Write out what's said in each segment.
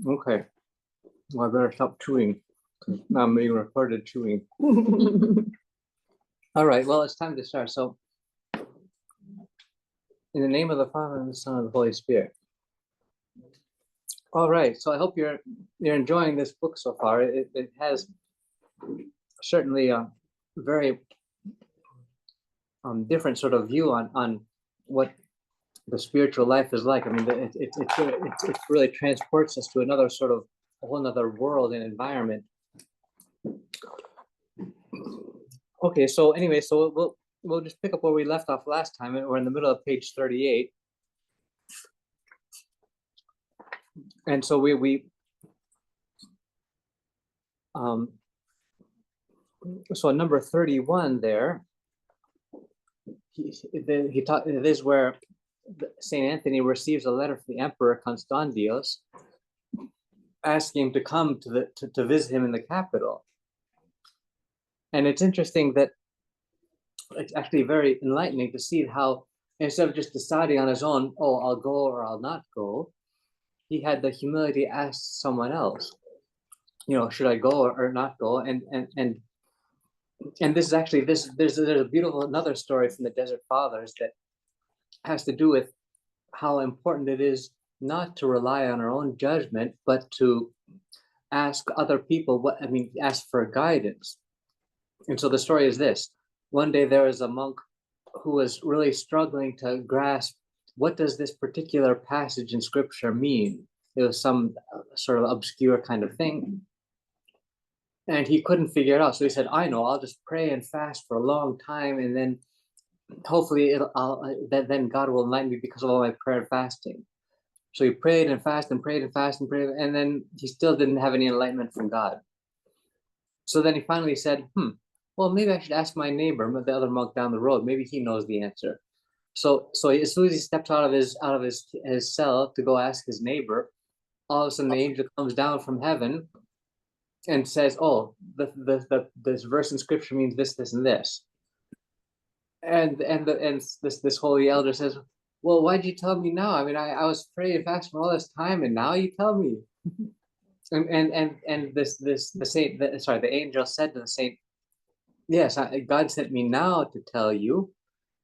Okay. Well, I better stop chewing. Now I'm being recorded chewing. All right. Well, it's time to start. So, in the name of the Father and the Son and the Holy Spirit. All right. So I hope you're enjoying this book so far. It has certainly a very different sort of view on what the spiritual life is like. I mean, it really transports us to another sort of a whole other world and environment. Okay, so anyway, so we'll just pick up where we left off last time. We're in the middle of page 38, and so so number 31 there. He taught. It is where Saint Anthony receives a letter from the Emperor Constantius, asking him to come to visit him in the capital. And it's interesting that it's actually very enlightening to see how instead of just deciding on his own, oh, I'll go or I'll not go, he had the humility to ask someone else, should I go or not go? And this is actually there's a beautiful another story from the Desert Fathers that has to do with how important it is not to rely on our own judgment, but to ask other people ask for guidance. And so the story is this. One day there was a monk who was really struggling to grasp what does this particular passage in scripture mean? It was some sort of obscure kind of thing. And he couldn't figure it out. So he said, I know, I'll just pray and fast for a long time. And then hopefully then God will enlighten me because of all my prayer and fasting. So he prayed and fasted and prayed and fasted and prayed. And then he still didn't have any enlightenment from God. So then he finally said, well, maybe I should ask my neighbor, the other monk down the road. Maybe he knows the answer. So as soon as he steps out of his cell to go ask his neighbor, all of a sudden the angel comes down from heaven and says, "Oh, this verse in scripture means this, this, and this." And this holy elder says, "Well, why'd you tell me now? I mean, I was praying and fasting for all this time, and now you tell me." and the angel said to the saint, yes, God sent me now to tell you,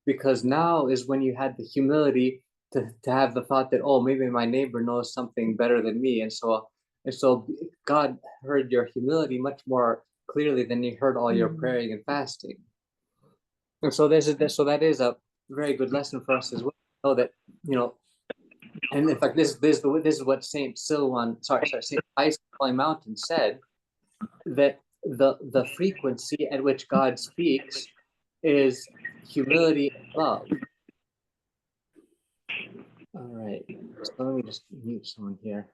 because now is when you had the humility to have the thought that, oh, maybe my neighbor knows something better than me. And so God heard your humility much more clearly than he heard all your praying and fasting. And so that is a very good lesson for us as well. Know that, and in fact, this is what Saint Ice Mountain said, that the frequency at which God speaks is humility and love. All right, so let me just mute someone here.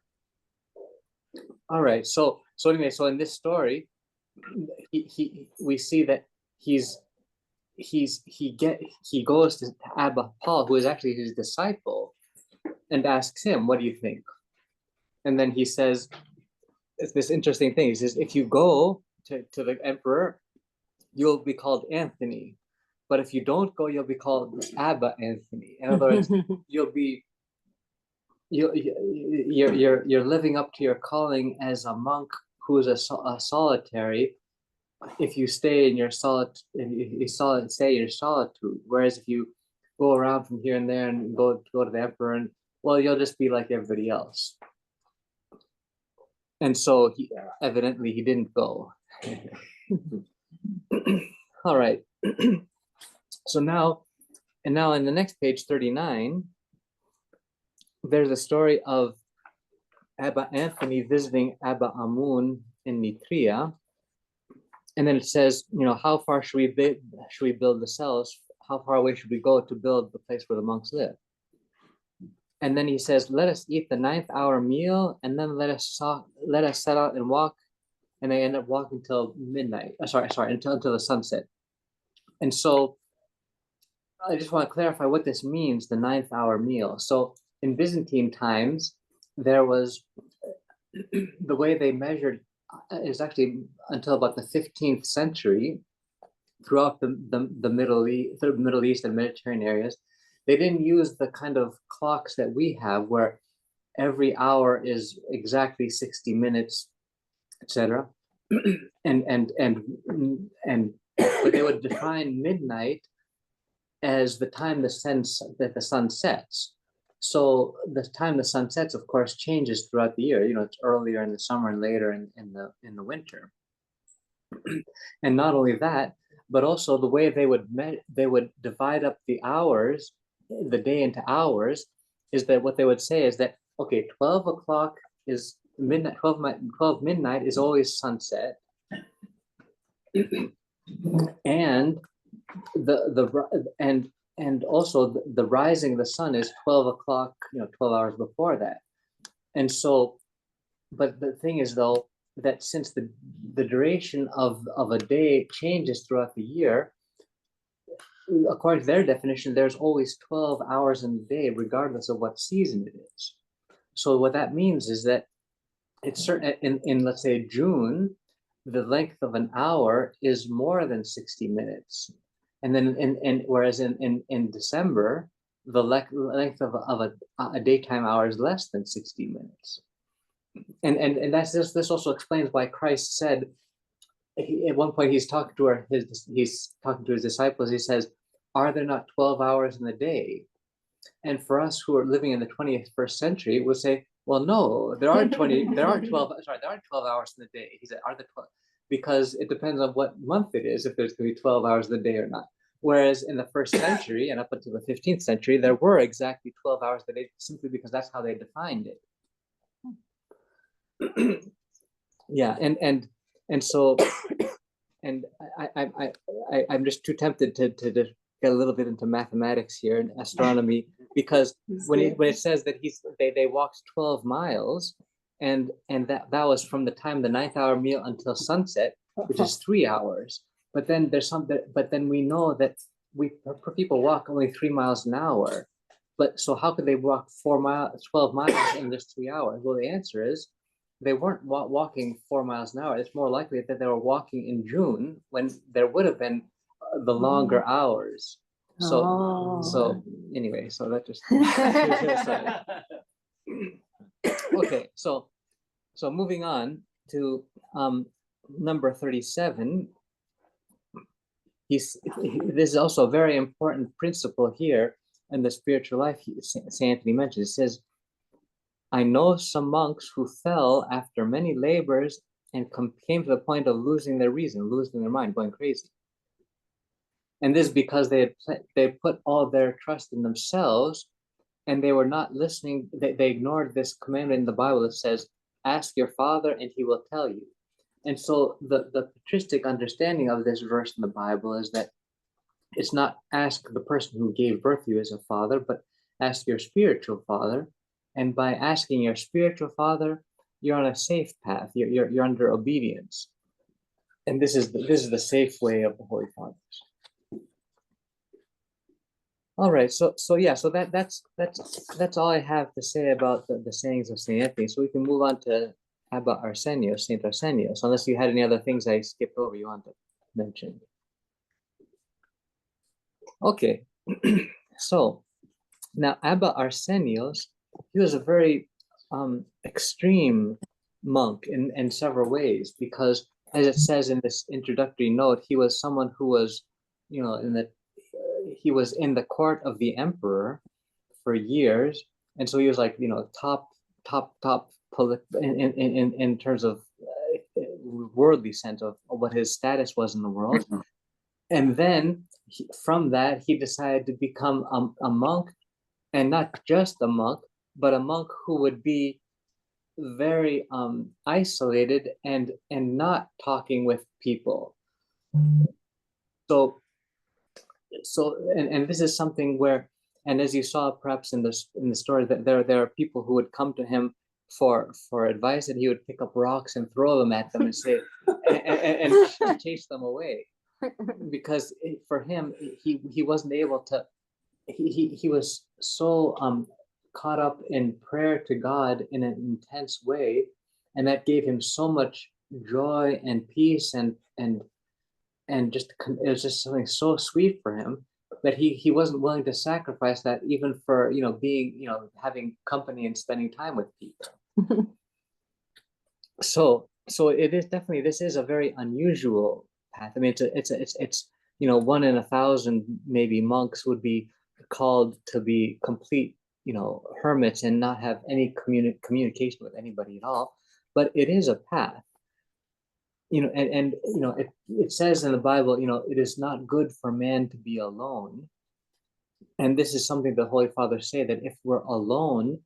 All right, so anyway, so in this story, we see that he goes to Abba Paul, who is actually his disciple, and asks him, "What do you think?" And then he says, it's this interesting thing. He says, if you go to the emperor, you'll be called Anthony. But if you don't go, you'll be called Abba Anthony. In other words, you're living up to your calling as a monk who is a solitary. If you stay in your solitude, whereas if you go around from here and there and go to the emperor, and well, you'll just be like everybody else. And so evidently he didn't go. All right. So now in the next page 39, there's a story of Abba Anthony visiting Abba Amun in Nitria. And then it says, how far should we build the cells? How far away should we go to build the place where the monks live? And then he says, let us eat the 9th hour meal, and then let us set out and walk. And they end up walking till midnight. Until the sunset. And so I just want to clarify what this means, the 9th hour meal. So in Byzantine times, there was the way they measured is actually until about the 15th century, throughout the Middle East and Mediterranean areas, they didn't use the kind of clocks that we have where every hour is exactly 60 minutes, etc. And but they would define midnight as the time that the sun sets. So the time the sun sets, of course, changes throughout the year. It's earlier in the summer and later in the winter. And not only that, but also the way they would divide up the hours, the day into hours, is that what they would say is that, okay, 12 o'clock is midnight, 12 midnight is always sunset. And and also the rising of the sun is 12 o'clock, 12 hours before that. And so, but the thing is though, that since the duration of a day changes throughout the year, according to their definition, there's always 12 hours in the day, regardless of what season it is. So what that means is that it's certain in let's say June, the length of an hour is more than 60 minutes. And then whereas in December, the length of a daytime hour is less than 60 minutes. And that's this also explains why Christ said, at one point he's talking to his disciples. He says, "Are there not 12 hours in the day?" And for us who are living in the 21st century, we'll say, "Well, no, there aren't 12 hours in the day." He said, "Are there 12?" Because it depends on what month it is, if there's going to be 12 hours in the day or not. Whereas in the first century and up until the 15th century, there were exactly 12 hours a day, simply because that's how they defined it. Yeah, and so, and I'm just too tempted to get a little bit into mathematics here and astronomy, because when it says that they walked 12 miles, and that was from the time the 9th hour meal until sunset, which is 3 hours. But then but then we know that people walk only 3 miles an hour. But so how could they walk 12 miles in just 3 hours? Well, the answer is they weren't walking 4 miles an hour. It's more likely that they were walking in June, when there would have been the longer hours. So anyway, so that just okay. So moving on to number 37. This is also a very important principle here in the spiritual life. St. Anthony mentions, it says, "I know some monks who fell after many labors and came to the point of losing their reason, losing their mind, going crazy. And this is because they put all their trust in themselves, and they were not listening. They ignored this commandment in the Bible that says, 'Ask your Father and he will tell you.'" And so the patristic understanding of this verse in the Bible is that it's not ask the person who gave birth to you as a father, but ask your spiritual father. And by asking your spiritual father, you're on a safe path. You're under obedience. And this is the safe way of the Holy Fathers. All right, so that's all I have to say about the sayings of Saint Anthony. So we can move on to Abba Arsenio, Saint Arsenio, unless you had any other things I skipped over you want to mention. Okay, so now Abba Arsenios, he was a very extreme monk in several ways, because as it says in this introductory note, he was someone who was, he was in the court of the emperor for years, and so he was like, top in terms of worldly sense of what his status was in the world. And then from that, he decided to become a monk, and not just a monk, but a monk who would be very isolated and not talking with people. So and this is something where, and as you saw perhaps in the story, that there are people who would come to him for advice, and he would pick up rocks and throw them at them and say and chase them away, because for him he wasn't able to. He was so caught up in prayer to God in an intense way, and that gave him so much joy and peace and just, it was just something so sweet for him, that he wasn't willing to sacrifice that even for, being, having company and spending time with people. So it is definitely, this is a very unusual path. I mean, it's 1 in 1,000 maybe monks would be called to be complete, hermits and not have any communication with anybody at all. But it is a path, and it says in the Bible, it is not good for man to be alone. And this is something the Holy Fathers say, that if we're alone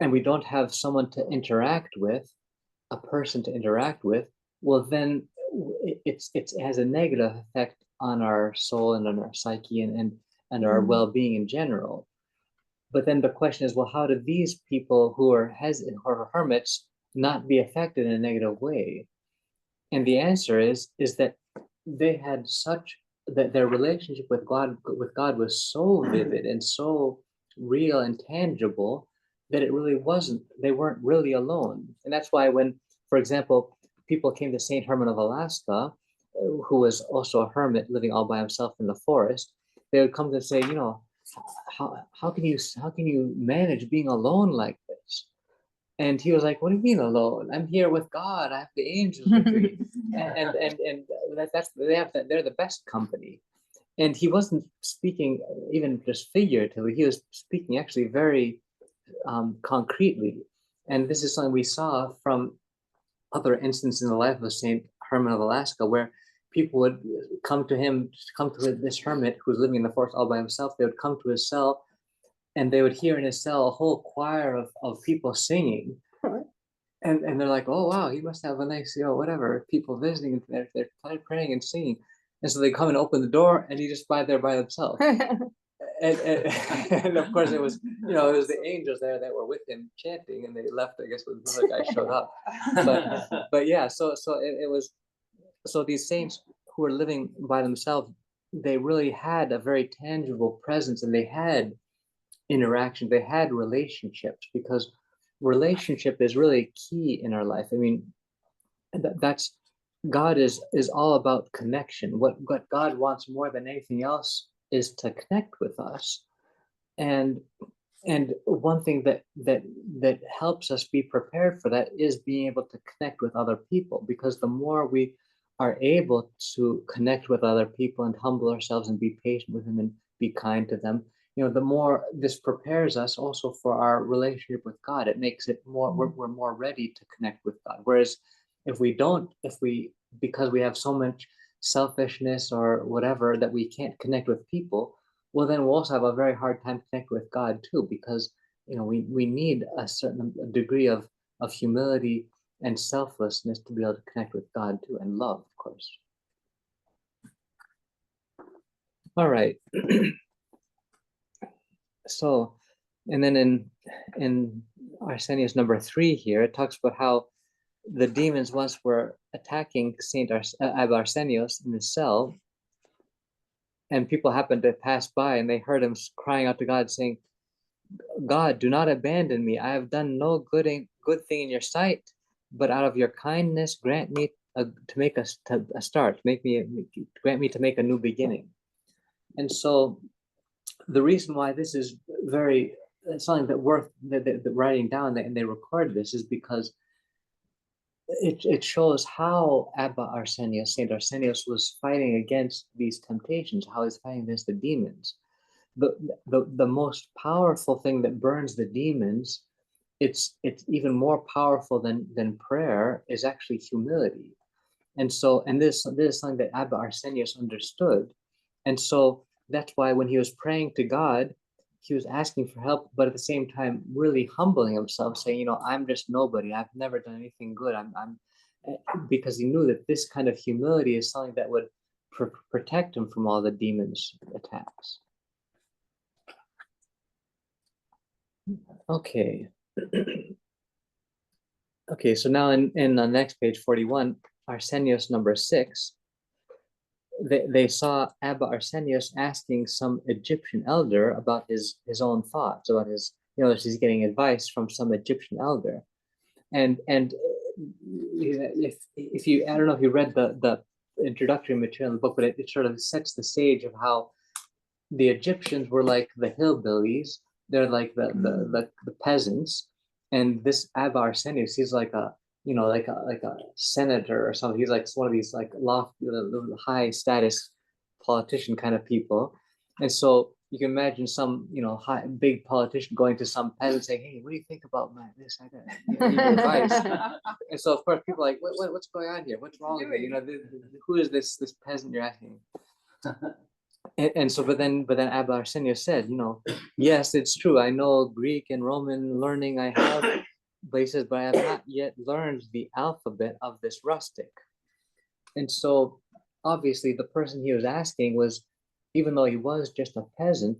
and we don't have someone to interact with, a person to interact with, well, then it has a negative effect on our soul and on our psyche and our well-being in general. But then the question is, well, how do these people who are hermits not be affected in a negative way? And the answer is that they had that their relationship with God was so vivid and so real and tangible that they weren't really alone. And that's why when, for example, people came to Saint Herman of Alaska, who was also a hermit living all by himself in the forest, they would come to say, how can you manage being alone like this? And he was like, "What do you mean alone? I'm here with God. I have the angels with me, and they're the best company." And he wasn't speaking even just figuratively; he was speaking actually very concretely. And this is something we saw from other instances in the life of Saint Herman of Alaska, where people would come to this hermit who was living in the forest all by himself. They would come to his cell, and they would hear in his cell a whole choir of people singing. And they're like, "Oh wow, he must have a nice, whatever, people visiting, and they're praying and singing." And so they come and open the door, and he's just there by himself. And of course it was the angels there that were with him chanting, and they left, I guess, when the other guy showed up. But yeah, so it was, so these saints who were living by themselves, they really had a very tangible presence, and they had interaction, they had relationships, because relationship is really key in our life. I mean, that's God is all about connection. What God wants more than anything else is to connect with us. And one thing that helps us be prepared for that is being able to connect with other people, because the more we are able to connect with other people and humble ourselves and be patient with them and be kind to them, the more this prepares us also for our relationship with God. It makes it more, we're more ready to connect with God. Whereas if because we have so much selfishness or whatever that we can't connect with people, well, then we'll also have a very hard time connecting with God too, because we need a certain degree of humility and selflessness to be able to connect with God too, and love, of course. All right. So, and then in Arsenius number 3 here, it talks about how the demons once were attacking Abba Arsenios in his cell, and people happened to pass by, and they heard him crying out to God, saying, "God, do not abandon me. I have done no good thing in your sight, but out of your kindness, grant me to make a start. Grant me to make a new beginning." And so, the reason why this is something that worth the writing down, and they record this, is because it shows how Abba Arsenios, Saint Arsenios, was fighting against these temptations, how he's fighting against the demons. The most powerful thing that burns the demons, it's even more powerful than prayer, is actually humility. And so, this is something that Abba Arsenios understood. And so that's why when he was praying to God, he was asking for help, but at the same time really humbling himself, saying, "I'm just nobody. I've never done anything good." Because he knew that this kind of humility is something that would protect him from all the demons' attacks. Okay. Okay, so now in the next page, 41, Arsenios number 6, they saw Abba Arsenios asking some Egyptian elder about his own thoughts, about his, he's getting advice from some Egyptian elder. And if you, I don't know if you read the introductory material in the book, but it sort of sets the stage of how the Egyptians were like the hillbillies. They're like the peasants, and this Abba Arsenius, he's like a like a senator or something. He's like one of these like lofty, high status politician kind of people, and so you can imagine some high big politician going to some peasant saying, "Hey, what do you think about this? I need your advice." And so of course people are like, what's going on here? What's wrong with it? Who is this peasant you're asking? And so, but then Abba Arsenio said, yes, it's true. I know Greek and Roman learning I have, but he says, but I have not yet learned the alphabet of this rustic. And so, obviously, the person he was asking was, even though he was just a peasant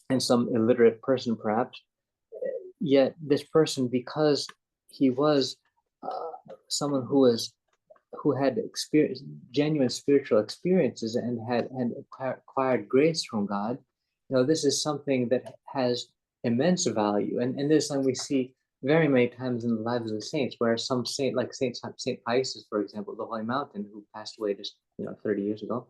and some illiterate person, perhaps, yet this person, because he was someone who had experienced genuine spiritual experiences and had acquired grace from God, this is something that has immense value. And this is something we see very many times in the lives of the saints, where some saint, like Saint Pius, for example, the Holy Mountain, who passed away just 30 years ago,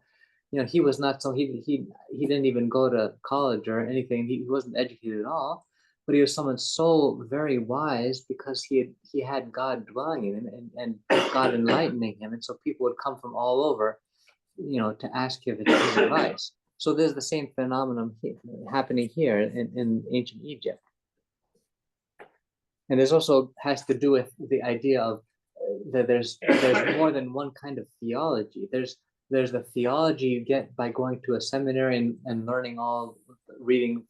he was not so he didn't even go to college or anything. He wasn't educated at all, but he was someone so very wise because he had God dwelling in him and God enlightening him, and so people would come from all over, to ask him his advice. So there's the same phenomenon happening here in ancient Egypt, and this also has to do with the idea of that there's more than one kind of theology. There's the theology you get by going to a seminary and learning reading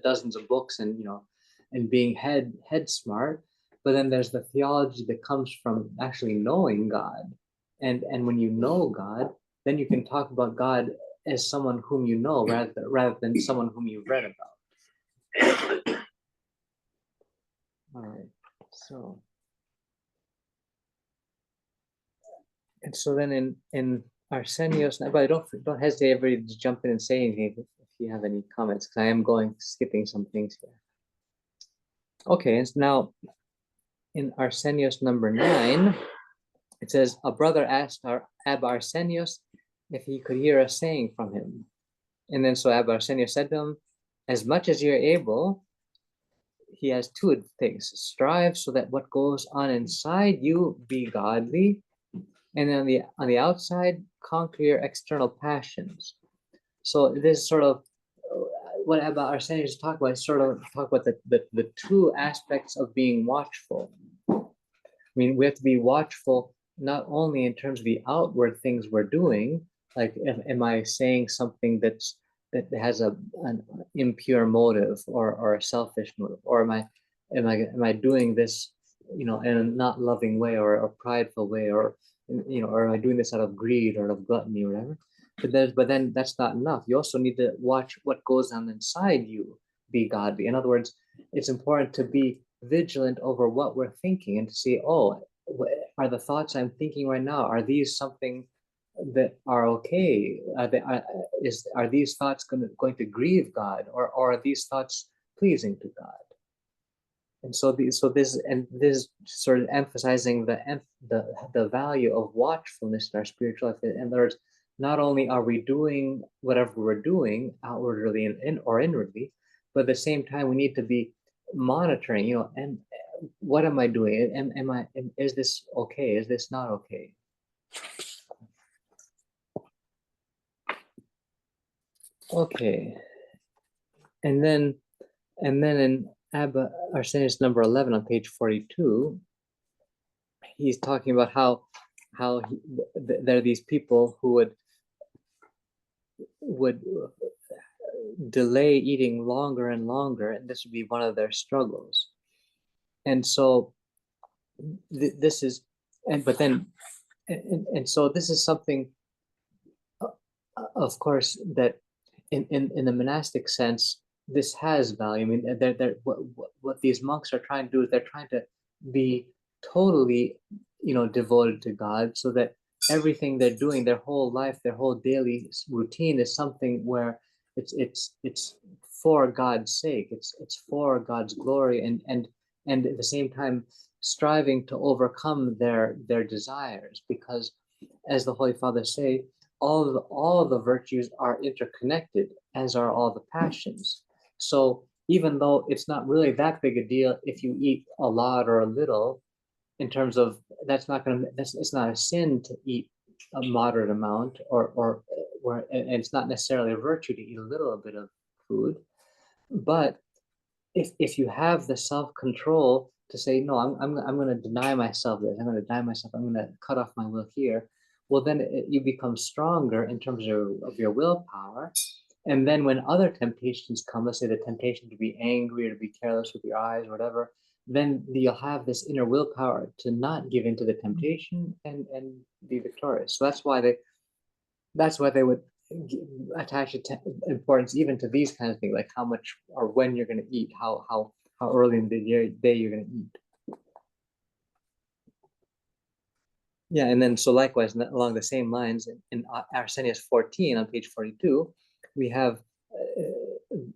dozens of books and being head smart. But then there's the theology that comes from actually knowing God, and when you know God, then you can talk about God as someone whom you know rather than someone whom you've read about. All right, so. And so then in Arsenios, but don't hesitate everybody to jump in and say anything if you have any comments, because I am skipping some things here. Okay, and so now in Arsenios number 9, it says, a brother asked Abba Arsenios if he could hear a saying from him. And then so Abba Arsenios said to him, as much as you're able, he has two things: strive so that what goes on inside you be godly, and then on the outside, conquer your external passions. So this is sort of what Abba Arsenius is talking about. Sort of talk about the two aspects of being watchful. I mean, we have to be watchful not only in terms of the outward things we're doing, like am I saying something that has an impure motive or a selfish motive, or am I doing this in a not loving way or a prideful way, or or am I doing this out of greed or out of gluttony or whatever? But then that's not enough. You also need to watch what goes on inside you, be godly. In other words, it's important to be vigilant over what we're thinking and to see, are the thoughts I'm thinking right now, are these something that are okay? Are these thoughts going to grieve God, or are these thoughts pleasing to God? And so this sort of emphasizing the value of watchfulness in our spiritual life. In other words, not only are we doing whatever we're doing outwardly or inwardly, but at the same time we need to be monitoring. And what am I doing? Is this okay? Is this not okay? Okay, and then in Abba Arsenius number 11 on page 42, he's talking about how there are these people who would delay eating longer and longer, and this would be one of their struggles. And so this is, so this is something, of course, that in the monastic sense, this has value. I mean, what these monks are trying to do is they're trying to be totally, devoted to God, so that everything they're doing, their whole life, their whole daily routine is something where it's for God's sake. It's for God's glory, and at the same time striving to overcome their desires, because as the Holy Fathers say, all the virtues are interconnected. as are all the passions. So even though it's not really that big a deal if you eat a lot or a little, in terms of it's not a sin to eat a moderate amount, and it's not necessarily a virtue to eat a little bit of food. But if you have the self-control to say, no, I'm going to deny myself this, I'm going to deny myself, I'm going to cut off my will here, well, then you become stronger in terms of your willpower. And then when other temptations come, let's say the temptation to be angry or to be careless with your eyes or whatever, then you'll have this inner willpower to not give into the temptation and be victorious. So that's why they would attach importance even to these kinds of things, like how much or when you're going to eat, how early in the day you're going to eat. Yeah, and then so likewise along the same lines in Arsenius 14 on page 42, we have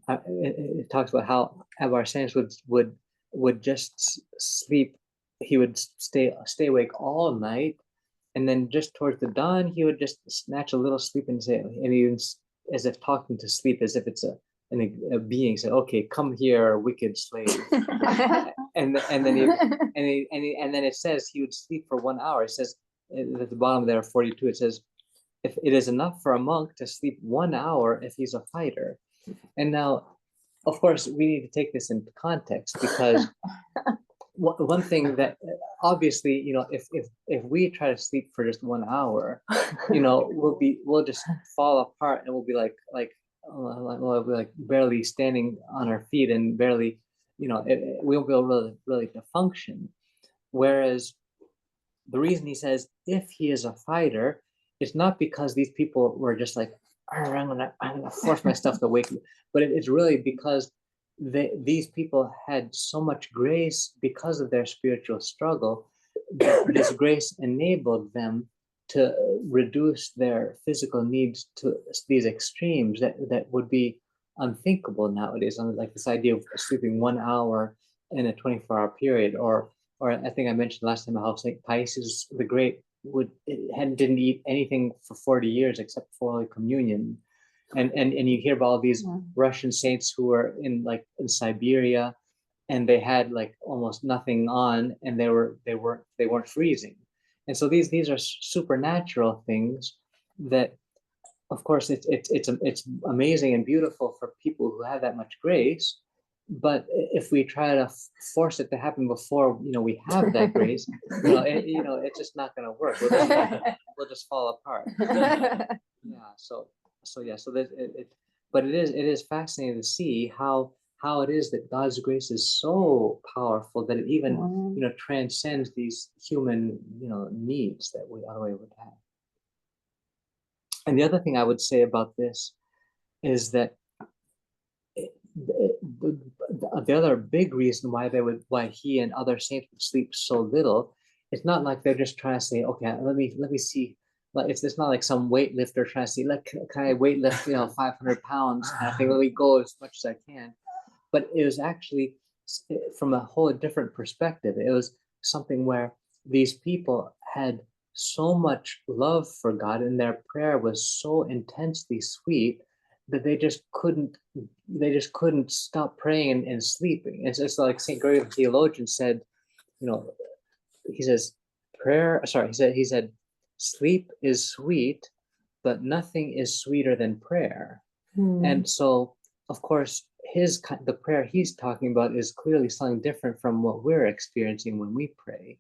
it talks about how Arsenius would just sleep. He would stay awake all night, and then just towards the dawn, he would just snatch a little sleep and say, and he as if talking to sleep, as if it's a being said, "Okay, come here, wicked slave." and then it says he would sleep for 1 hour. It says at the bottom there, 42. It says, "If it is enough for a monk to sleep 1 hour if he's a fighter." And now, of course, we need to take this into context, because one thing that obviously, if we try to sleep for just 1 hour, we'll just fall apart, and we'll be like barely standing on our feet, and barely, we won't be able really to function. Whereas the reason he says if he is a fighter, it's not because these people were just like, I'm gonna force myself to wake up, but it's really because these people had so much grace because of their spiritual struggle, that this grace enabled them to reduce their physical needs to these extremes that would be unthinkable nowadays. Like this idea of sleeping 1 hour in a 24-hour period, or I think I mentioned last time how St. Pius the Great didn't eat anything for 40 years except for Holy Communion. And you hear about all these Russian saints who were in Siberia, and they had like almost nothing on, and they weren't freezing. And so these are supernatural things that, of course, it's amazing and beautiful for people who have that much grace. But if we try to force it to happen before we have that grace, it's just not going to work. We'll just fall apart. Yeah. So that but it is fascinating to see how it is that God's grace is so powerful that it even transcends these human needs that we otherwise would have. And the other thing I would say about this is that the other big reason why he and other saints would sleep so little, it's not like they're just trying to say, okay, let me see. Like it's not like some weightlifter trying to see, like, can I weightlift 500 pounds? And I think, let me go as much as I can. But it was actually from a whole different perspective. It was something where these people had so much love for God, and their prayer was so intensely sweet that they just couldn't stop praying and sleeping. It's just like St. Gregory the theologian said, he says, he said, sleep is sweet, but nothing is sweeter than prayer. And so, of course, the prayer he's talking about is clearly something different from what we're experiencing when we pray.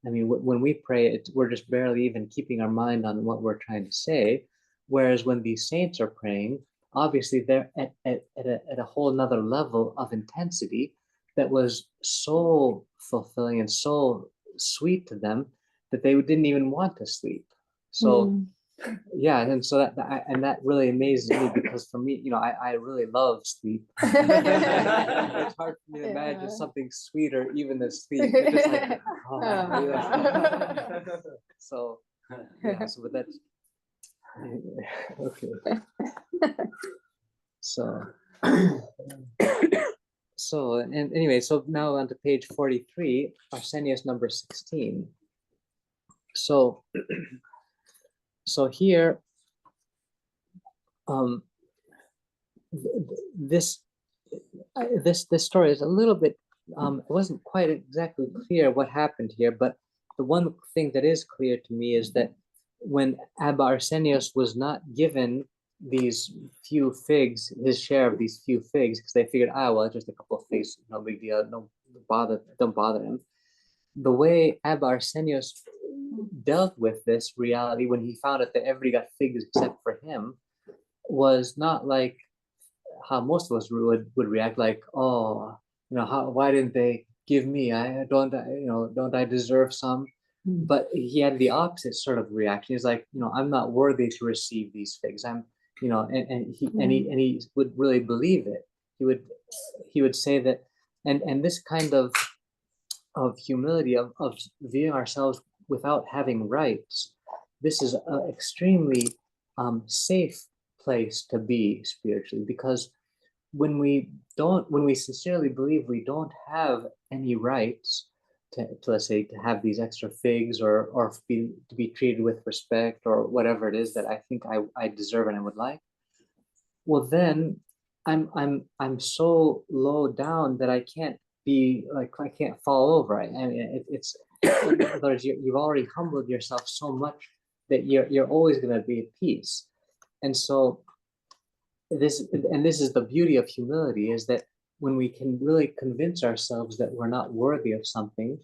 I mean, when we pray, we're just barely even keeping our mind on what we're trying to say. Whereas when these saints are praying, obviously they're at a whole nother level of intensity that was so fulfilling and so sweet to them that they didn't even want to sleep. So yeah, and so that really amazes me, because for me, I really love sleep. It's hard for me to imagine something sweeter even than sleep. It's just like, so yeah, so but that's okay. So and anyway, so now on to page 43, Arsenius number 16. So here this this story is a little bit it wasn't quite exactly clear what happened here, but the one thing that is clear to me is that when Abba Arsenios was not given these few figs, his share of these few figs, because they figured, well, just a couple of figs, no big deal, no bother, don't bother him. The way Abba Arsenios dealt with this reality when he found out that everybody got figs except for him was not like how most of us would react, like, oh, why didn't they give me? Don't I deserve some? But he had the opposite sort of reaction. He's like, I'm not worthy to receive these figs. And he would really believe it. He would say that, and this kind of humility, of viewing ourselves without having rights. This is an extremely safe place to be spiritually, because when we sincerely believe we don't have any rights to let's say, to have these extra figs, or to be treated with respect, or whatever it is that I think I deserve and I would like, well, then I'm so low down that I can't fall over. I mean, it's in other words, you've already humbled yourself so much that you're always going to be at peace. And so this is the beauty of humility, is that when we can really convince ourselves that we're not worthy of something,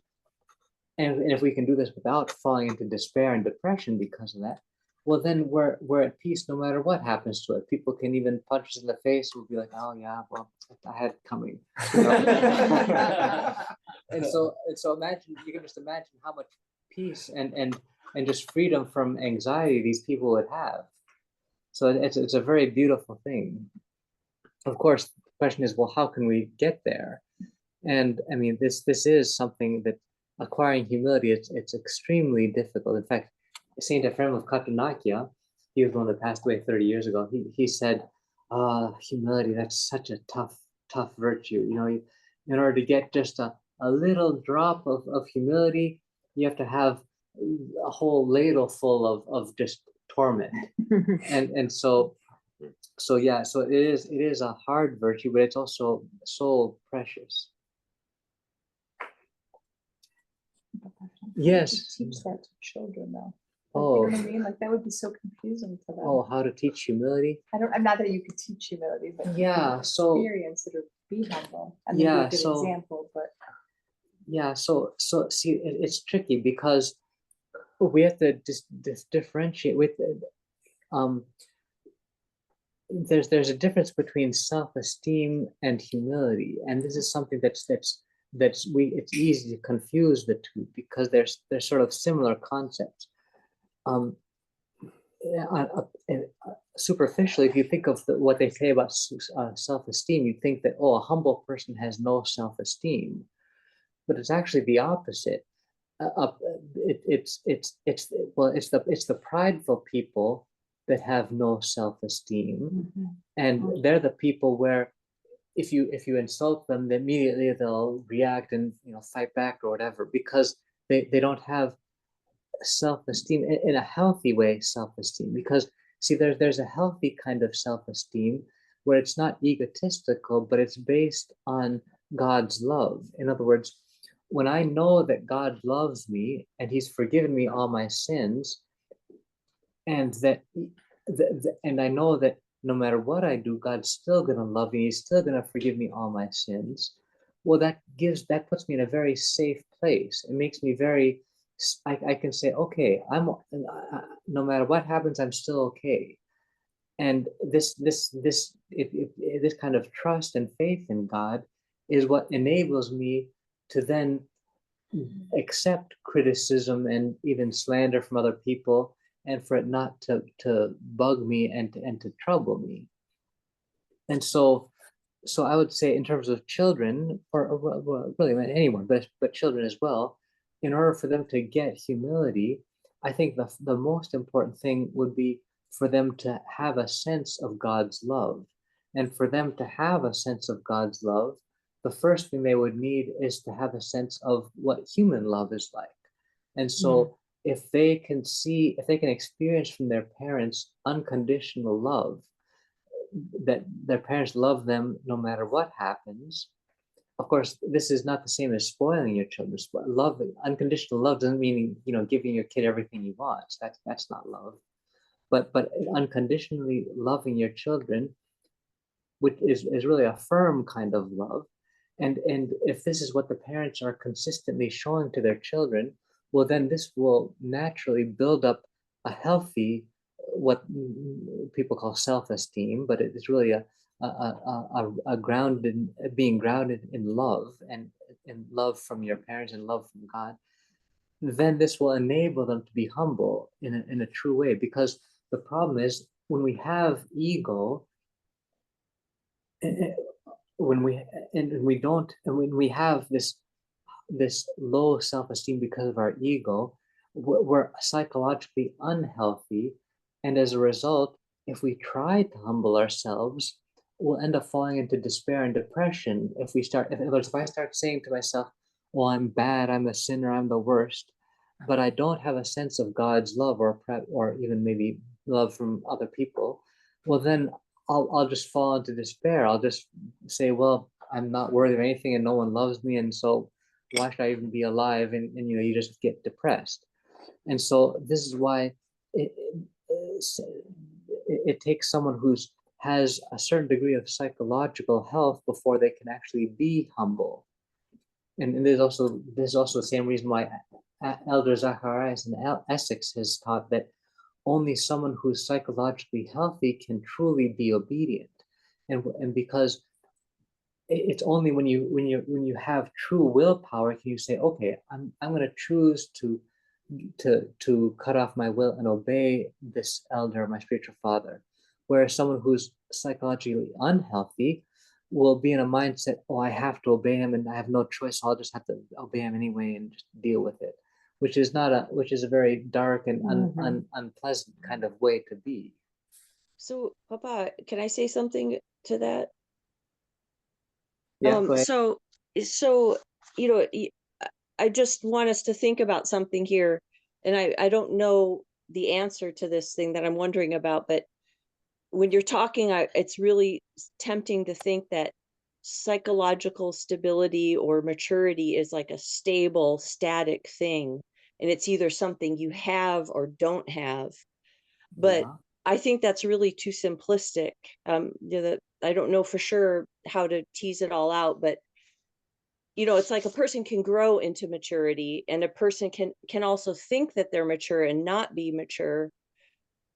and if we can do this without falling into despair and depression because of that, well, then we're at peace no matter what happens to it. People can even punch us in the face. We'll be like, oh yeah, well, I had it coming. And so imagine, you can just imagine how much peace and just freedom from anxiety these people would have. So it's a very beautiful thing. Of course, the question is, well, how can we get there? And I mean, this is something that acquiring humility, it's extremely difficult. In fact, Saint Ephrem of Katonakia, he was one that passed away 30 years ago. He said, humility, that's such a tough virtue. In order to get just a little drop of humility, you have to have a whole ladle full of just torment. and so yeah, so it is a hard virtue, but it's also so precious. Yes. Teach that to children, though. You know what I mean? Like, that would be so confusing for them. How to teach humility? I'm not that you could teach humility, but yeah, so experience it or be humble. I mean, yeah, a good example, but yeah, so see, it's tricky because we have to differentiate with there's a difference between self-esteem and humility, and this is something it's easy to confuse the two because they're sort of similar concepts. Superficially, if you think of what they say about self-esteem, you think that, a humble person has no self-esteem, but it's actually the opposite. It's the prideful people that have no self-esteem, and they're the people where if you insult them, immediately they'll react and fight back or whatever, because they don't have self-esteem in a healthy way. Self-esteem, because see, there's a healthy kind of self-esteem where it's not egotistical, but it's based on God's love. In other words, when I know that God loves me and He's forgiven me all my sins, and and I know that no matter what I do, God's still going to love me. He's still going to forgive me all my sins. Well, that puts me in a very safe place. It makes me very, I can say, okay, no matter what happens, I'm still okay. And this kind of trust and faith in God is what enables me to then accept criticism and even slander from other people, and for it not to bug me and to trouble me. And so I would say, in terms of children, or really anyone, but children as well, in order for them to get humility, I think the most important thing would be for them to have a sense of God's love. And for them to have a sense of God's love, the first thing they would need is to have a sense of what human love is like. And so if they can experience from their parents unconditional love, that their parents love them no matter what happens. Of course, this is not the same as spoiling your children. Love, unconditional love doesn't mean, giving your kid everything he wants. That's not love. But unconditionally loving your children, which is really a firm kind of love. And if this is what the parents are consistently showing to their children, well, then this will naturally build up a healthy, what people call self-esteem, but it's really a grounded, being grounded in love, and in love from your parents and love from God. Then this will enable them to be humble in a true way. Because the problem is, when we have ego, when we don't, and when we have this low self-esteem because of our ego, we're psychologically unhealthy. And as a result, if we try to humble ourselves, we'll end up falling into despair and depression. If I start saying to myself, well, I'm bad, I'm a sinner, I'm the worst, but I don't have a sense of God's love, or even maybe love from other people, well, then I'll just fall into despair. I'll just say, well, I'm not worthy of anything and no one loves me. And so why should I even be alive? And you just get depressed. And so this is why it, it takes someone who's has a certain degree of psychological health before they can actually be humble. And there's also the same reason why Elder Zacharias in Essex has taught that only someone who's psychologically healthy can truly be obedient. And because it's only when you have true willpower can you say, okay, I'm going to choose to cut off my will and obey this elder, my spiritual father. Whereas someone who's psychologically unhealthy will be in a mindset, oh, I have to obey him and I have no choice, so I'll just have to obey him anyway and just deal with it, which is a very dark and unpleasant kind of way to be. So, Papa, can I say something to that? Yeah, go ahead. So, I just want us to think about something here, and I don't know the answer to this thing that I'm wondering about, but when you're talking, it's really tempting to think that psychological stability or maturity is like a stable, static thing, and it's either something you have or don't have. But Yeah. I think that's really too simplistic. I don't know for sure how to tease it all out, but it's like a person can grow into maturity, and a person can also think that they're mature and not be mature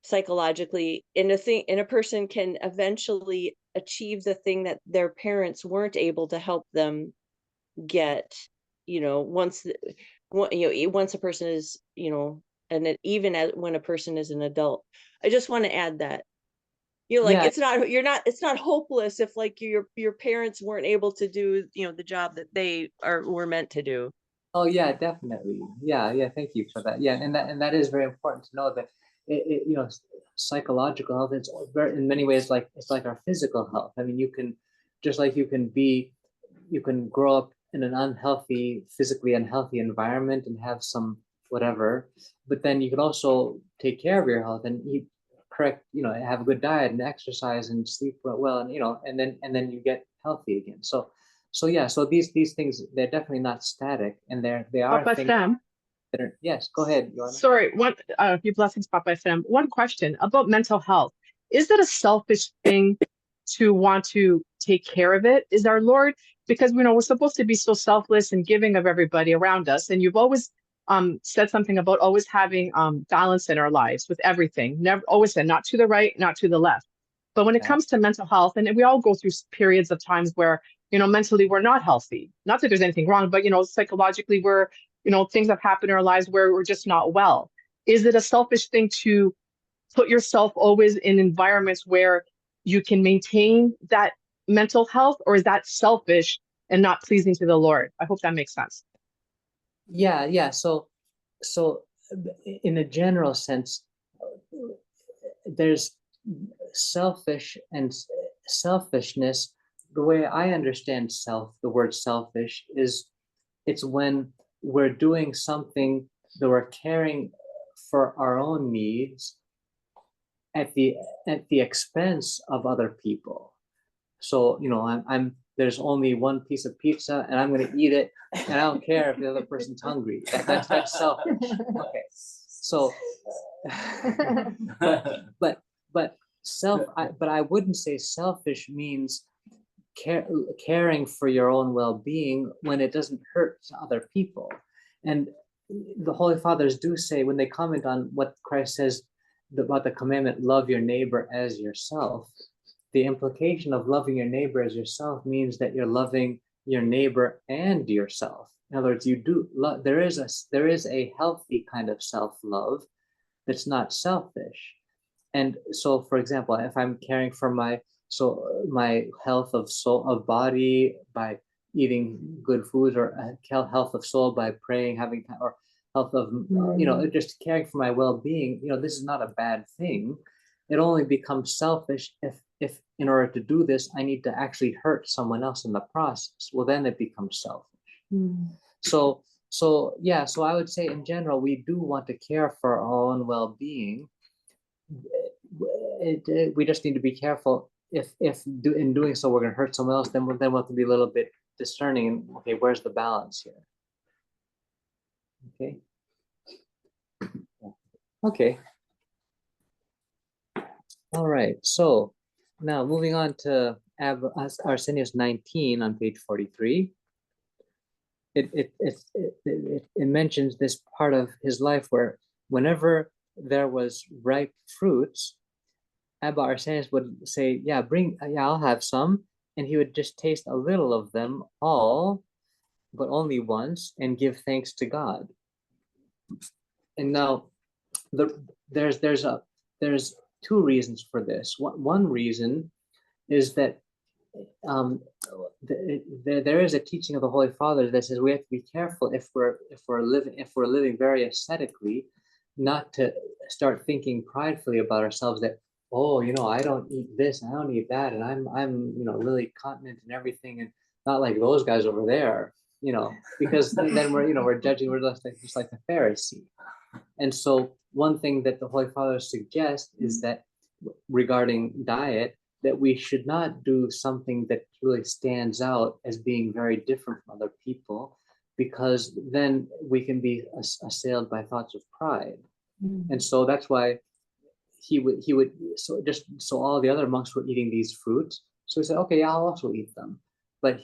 psychologically. And a person can eventually achieve the thing that their parents weren't able to help them get, once a person is, and even as when a person is an adult. I just want to add that. Like, Yeah. it's not hopeless if like your parents weren't able to do, the job that they were meant to do. Oh yeah, definitely. Yeah. Thank you for that. Yeah, and that is very important to know that psychological health. It's very, in many ways, like it's like our physical health. I mean, you can just like you can grow up in an physically unhealthy environment and have some whatever, but then you can also take care of your health and eat correct, have a good diet and exercise and sleep well, and then you get healthy again. So yeah, so these things, they're definitely not static, and they are Papa things Sam, that are. Yes, go ahead, Joanna. sorry, a few blessings, Papa Sam. One question about mental health. Is it a selfish thing to want to take care of it? Is our Lord, because we're supposed to be so selfless and giving of everybody around us, and you've always said something about always having balance in our lives with everything. Never always said not to the right, not to the left. But when it comes to mental health, and we all go through periods of times where mentally we're not healthy. Not that there's anything wrong, but psychologically we're things have happened in our lives where we're just not well. Is it a selfish thing to put yourself always in environments where you can maintain that mental health, or is that selfish and not pleasing to the Lord? I hope that makes sense. Yeah. So in a general sense, there's selfishness. The way I understand the word selfish is, it's when we're doing something that we're caring for our own needs, at the expense of other people. So, you know, there's only one piece of pizza and I'm going to eat it, and I don't care if the other person's hungry. That's selfish. Okay. So, but I wouldn't say selfish means caring for your own well-being when it doesn't hurt other people. And the Holy Fathers do say, when they comment on what Christ says about the commandment, love your neighbor as yourself, the implication of loving your neighbor as yourself means that you're loving your neighbor and yourself. In other words, you do love, there is a healthy kind of self-love that's not selfish. And so, for example, if I'm caring for my health of soul, of body, by eating good foods, or health of soul by praying, having, or health of, you know, just caring for my well-being, you know, this is not a bad thing. It only becomes selfish if in order to do this, I need to actually hurt someone else in the process. Well, then it becomes selfish. So yeah, so I would say in general, we do want to care for our own well-being. We just need to be careful. If in doing so we're going to hurt someone else, then we'll have to be a little bit discerning. And okay, where's the balance here? Okay. Okay. All right. So now moving on to Arsenius 19 on page 43. It mentions this part of his life where whenever there was ripe fruits, Abba Arsenius would say, yeah, I'll have some. And he would just taste a little of them all, but only once, and give thanks to God. And now there's two reasons for this. One reason is that there is a teaching of the Holy Father that says we have to be careful if we're living very ascetically, not to start thinking pridefully about ourselves that, oh, you know, I don't eat this, I don't eat that, and I'm you know, really continent and everything, and not like those guys over there, you know, because then we're judging, we're just like the Pharisee. And so one thing that the Holy Father suggests is that regarding diet, that we should not do something that really stands out as being very different from other people, because then we can be assailed by thoughts of pride. And so that's why he would so all the other monks were eating these fruits, so he said, okay, I'll also eat them. But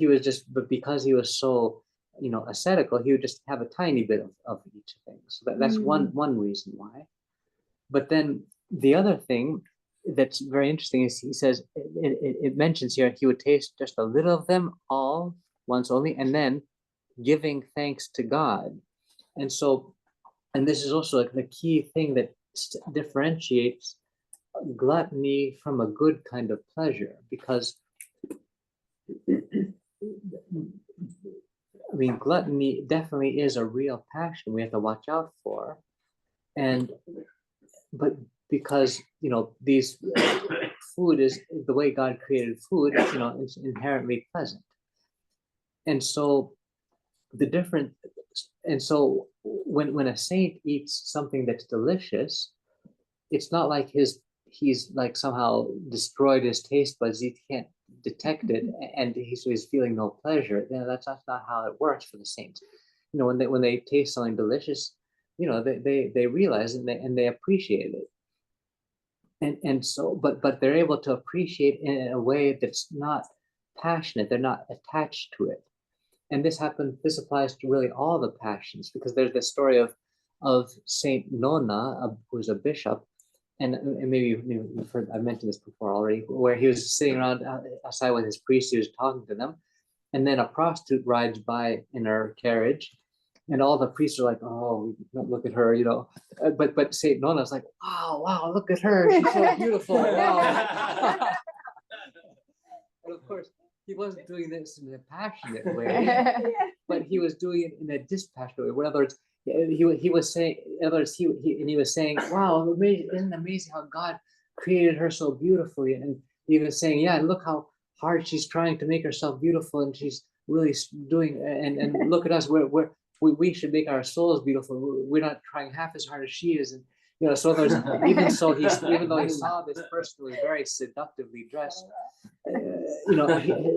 because he was so, you know, ascetical, he would just have a tiny bit of each thing. So that's one reason why. But then the other thing that's very interesting is he says, it mentions here, he would taste just a little of them all once only, and then giving thanks to God. And so, and this is also like the key thing that differentiates gluttony from a good kind of pleasure, because I mean, gluttony definitely is a real passion we have to watch out for. But because, you know, these food is the way God created food, you know, it's inherently pleasant. And so when a saint eats something that's delicious, it's not like he's like somehow destroyed his taste buds, he can't detect it, and he's feeling no pleasure. You know, that's not how it works for the saints. You know, when they taste something delicious, you know, they realize it and they appreciate it. And so, but they're able to appreciate it in a way that's not passionate. They're not attached to it. And this applies to really all the passions, because there's this story of Saint Nona, who's a bishop, and maybe you've heard, I've mentioned this before already, where he was sitting around outside with his priest, he was talking to them, and then a prostitute rides by in her carriage, and all the priests are like, oh, look at her, you know. But Saint Nona's like, wow, look at her, she's so beautiful, wow. And of course, he wasn't doing this in a passionate way, but he was doing it in a dispassionate way. In other words, he was saying, he was saying, wow, isn't it amazing how God created her so beautifully? And he was saying, yeah, look how hard she's trying to make herself beautiful, and she's really doing, and look at us, we should make our souls beautiful. We're not trying half as hard as she is. So there's even though he saw this person who was very seductively dressed,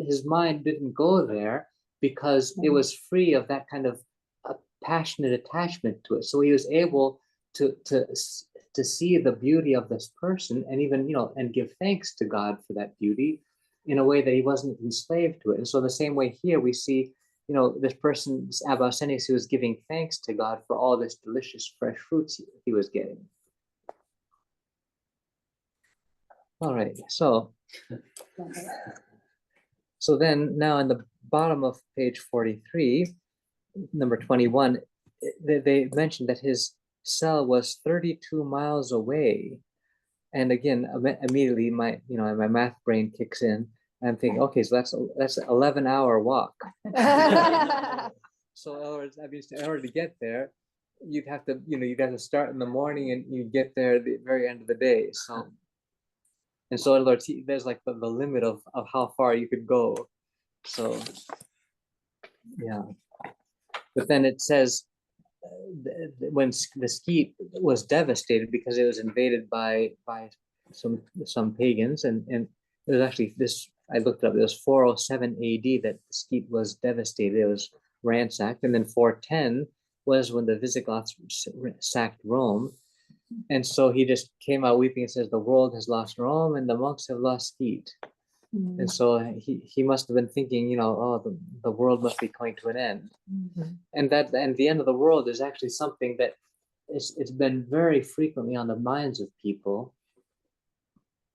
his mind didn't go there because it was free of that kind of passionate attachment to it. So he was able to see the beauty of this person, and even and give thanks to God for that beauty in a way that he wasn't enslaved to it. And so the same way here we see this person, Abba Arsenis, who was giving thanks to God for all this delicious fresh fruits he was getting. All right, so then now in the bottom of page 43, number 21, they mentioned that his cell was 32 miles away. And again, immediately my math brain kicks in. I'm thinking, okay, so that's an 11-hour walk. So in other words, in order to get there, you'd have to start in the morning and you get there at the very end of the day. So in other words, there's like the limit of how far you could go. So yeah. But then it says when the Skeet was devastated because it was invaded by some pagans, and it was actually this, I looked it up, it was 407 AD that the Skeet was devastated. It was ransacked, and then 410 was when the Visigoths sacked Rome. And so he just came out weeping and says, the world has lost Rome and the monks have lost Skeet. And so he must have been thinking, the world must be coming to an end. And the end of the world is actually something that it's been very frequently on the minds of people.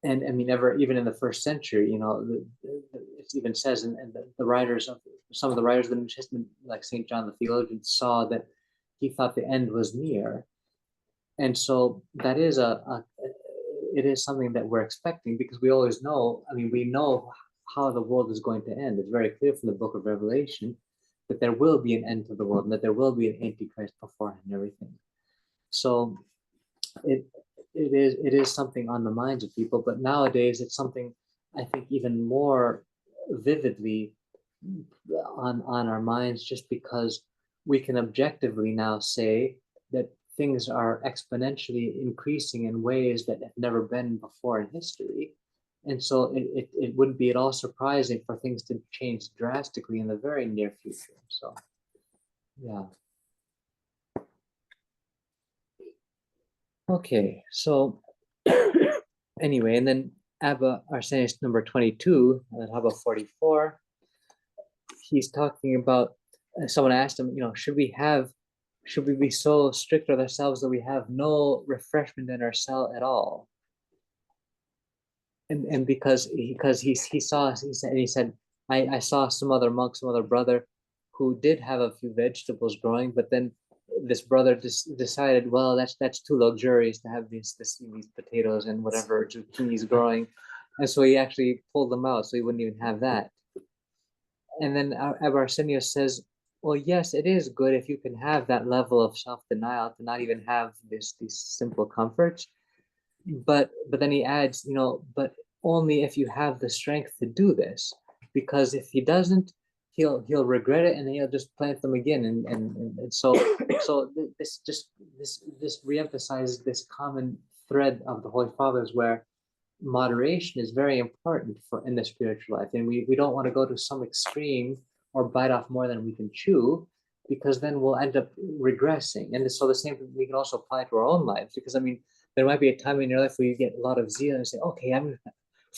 And even in the first century, it even says in the writers of some of the writers of the New Testament, like St. John the Theologian, saw that he thought the end was near. And so that is it is something that we're expecting, because we always know, we know how the world is going to end. It's very clear from the book of Revelation that there will be an end to the world and that there will be an Antichrist beforehand and everything. So it is something on the minds of people, but nowadays it's something I think even more vividly on our minds, just because we can objectively now say that things are exponentially increasing in ways that have never been before in history. And so it wouldn't be at all surprising for things to change drastically in the very near future. So, yeah. Okay, so anyway, and then Abba Arsenis number 22, Abba 44, he's talking about, someone asked him, should we be so strict with ourselves that we have no refreshment in our cell at all? And because he said, I saw some other monk, some other brother who did have a few vegetables growing, but then this brother decided, well, that's too luxurious to have these potatoes and whatever zucchinis growing, and so he actually pulled them out, so he wouldn't even have that. And then Abba Arsenius says, well, yes, it is good if you can have that level of self-denial to not even have these simple comforts. But then he adds, but only if you have the strength to do this, because if he doesn't, he'll regret it, and then he'll just plant them again. And so this reemphasizes this common thread of the Holy Fathers, where moderation is very important in the spiritual life, and we don't want to go to some extreme or bite off more than we can chew, because then we'll end up regressing. And so the same thing we can also apply to our own lives, because there might be a time in your life where you get a lot of zeal and say, okay,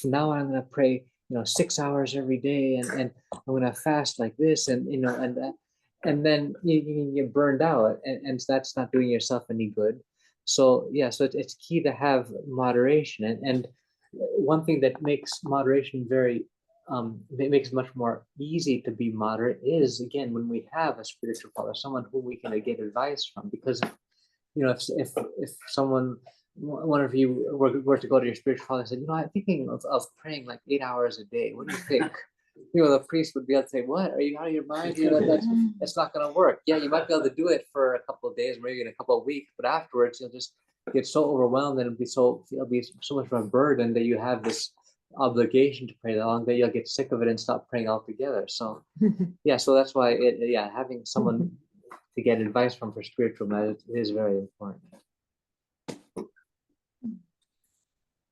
from now on I'm going to pray 6 hours every day, and I'm going to fast like this, and and then you get burned out, and that's not doing yourself any good. So yeah, so it's key to have moderation, and one thing that makes moderation it makes it much more easy to be moderate is, again, when we have a spiritual father, someone whom we can get advice from. Because if one of you were to go to your spiritual father and say, I'm thinking of praying like 8 hours a day, what do you think? The priest would be able to say, what, are you out of your mind? That's not going to work. Yeah, you might be able to do it for a couple of days, maybe in a couple of weeks, but afterwards you'll just get so overwhelmed, and it'll be so much of a burden that you have this obligation to pray that long that you'll get sick of it and stop praying altogether. So yeah, so that's why having someone to get advice from for spiritual matters is very important.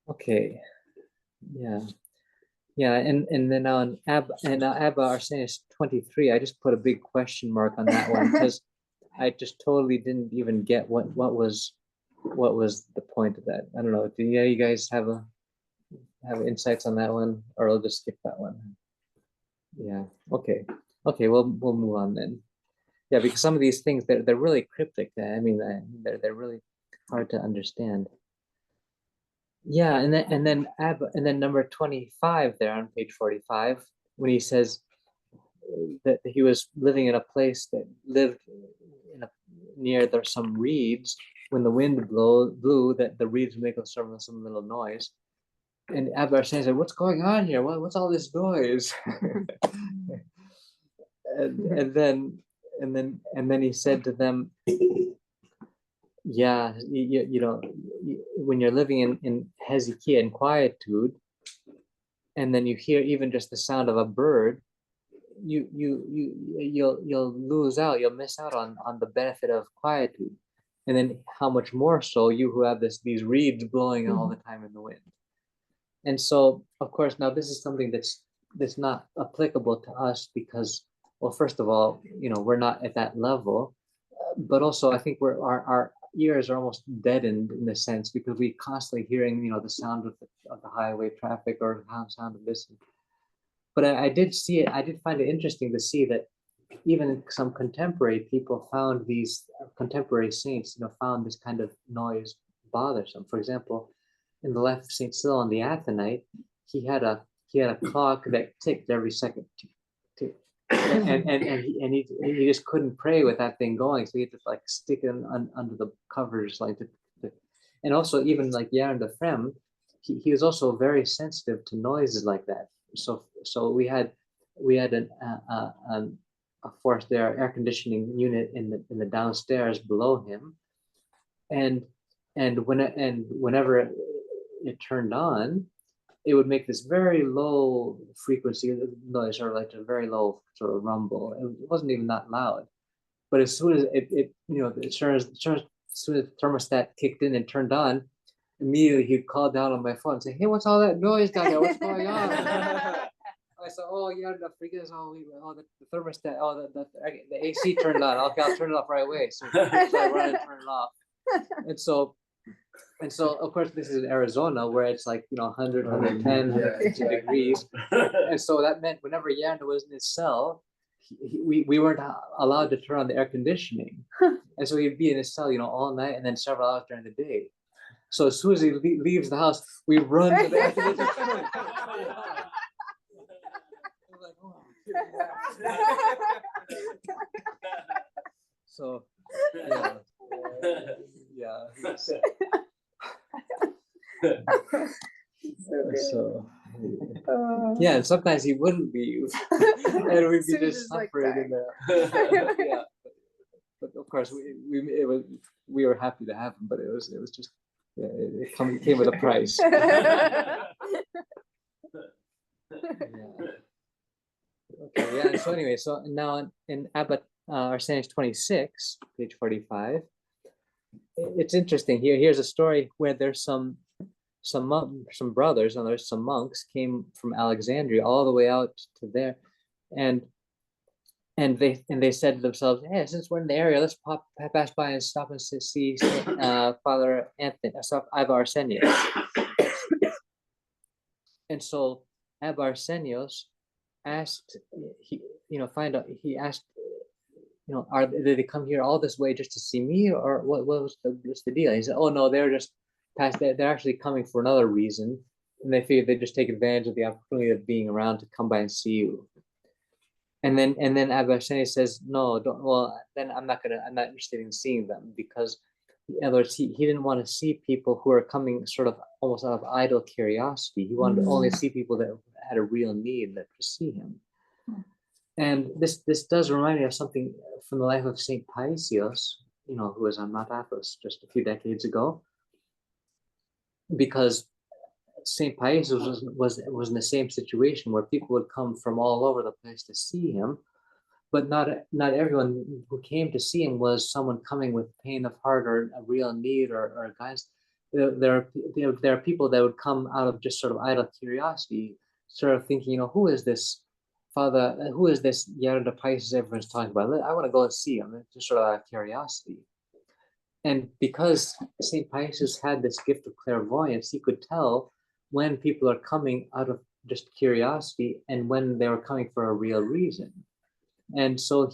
Okay. Yeah. Yeah, and then on Abba Arsenis 23, I just put a big question mark on that one because I just totally didn't even get what was the point of that. I don't know. Do you guys have insights on that one, or I'll just skip that one? Yeah. Okay. Okay. We'll move on then. Yeah, because some of these things they're really cryptic. I mean, they're really hard to understand. Yeah, and then number 25 there on page 45, when he says that he was living in a place that lived near there's some reeds. When the wind blew, that the reeds make some little noise. And Abba says, "What's going on here? What's all this noise?" and then he said to them, "Yeah, you know, when you're living in hezekiah and quietude, and then you hear even just the sound of a bird, you'll lose out, you'll miss out on the benefit of quietude, and then how much more so you who have these reeds blowing all the time in the wind." And so, of course, now this is something that's not applicable to us because, well, first of all, we're not at that level, but also I think our ears are almost deadened in the sense because we constantly hearing, the sound of the highway traffic or sound of this. But I did see it. I did find it interesting to see that even some contemporary people found these contemporary saints, found this kind of noise bothersome. For example, in the life of Saint Cyril on the Athonite, he had a clock that ticked every second, tick, tick, and he just couldn't pray with that thing going, so he had to like stick it under the covers, like and also even like Yaron de Frem, he was also very sensitive to noises like that. So we had a forced air conditioning unit in the downstairs below him, and whenever it turned on, it would make this very low frequency noise, or like a very low sort of rumble. It wasn't even that loud, but as soon as as soon as the thermostat kicked in and turned on, immediately he'd call down on my phone and say, "Hey, what's all that noise down there? What's going on?" I said, "Oh, yeah, the freaking the thermostat, the AC turned on. Okay, I'll turn it off right away." So I run and turn it off. And so of course this is in Arizona where it's like 100, 110, 150 degrees, and so that meant whenever Yanda was in his cell, we weren't allowed to turn on the air conditioning, and so he'd be in his cell all night and then several hours during the day. So as soon as he leaves the house, we run to the air conditioning. So yeah. So yeah, and sometimes he wouldn't leave, and we'd be just suffering in there. Yeah, but of course we were happy to have him, but it was just it came with a price. Yeah. Okay, yeah. So anyway, so now in Abbot Arsenius 26, page 45, it's interesting. Here's a story where there's some brothers and there's some monks came from Alexandria all the way out to there, and they said to themselves, "Hey, since we're in the area, let's pass by and stop and see Father Anthony, Abba Arsenius." And so Abba Arsenius asked, he asked, did they come here all this way just to see me, or what was the deal? He said, "Oh no, they're just past. They're actually coming for another reason, and they figured they'd just take advantage of the opportunity of being around to come by and see you." And then Abba Shani says, "No, don't. Well, then I'm not interested in seeing them, because in other words, he didn't want to see people who are coming sort of almost out of idle curiosity. He wanted to only see people that had a real need that to see him." And this does remind me of something from the life of Saint Paisios, who was on Mount Athos just a few decades ago, because Saint Paisios was in the same situation where people would come from all over the place to see him, but not everyone who came to see him was someone coming with pain of heart or a real need or guidance. there are people that would come out of just sort of idle curiosity, sort of thinking, who is this father? Who is this Yarda Pisces everyone's talking about? I want to go and see him, just sort of out of curiosity. And because St. Pisces had this gift of clairvoyance, he could tell when people are coming out of just curiosity and when they were coming for a real reason. And so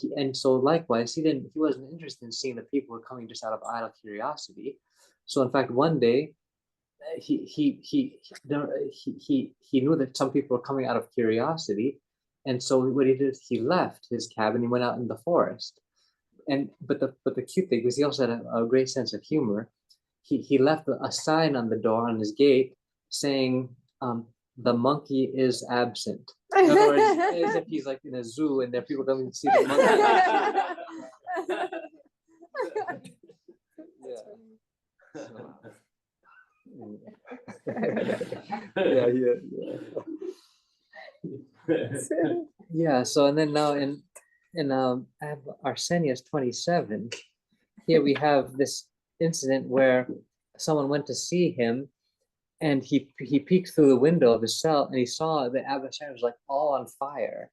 likewise, he wasn't interested in seeing that people were coming just out of idle curiosity. So in fact, one day he knew that some people were coming out of curiosity, and so what he did is he left his cabin. He went out in the forest, but the cute thing, because he also had a great sense of humor, he left a sign on the door on his gate saying, "The monkey is absent." In other words, as if he's like in a zoo and there are people coming to see the monkey. Yeah. So and then now in Arsenius 27, here we have this incident where someone went to see him, and he peeked through the window of his cell and he saw that Arsenius was like all on fire.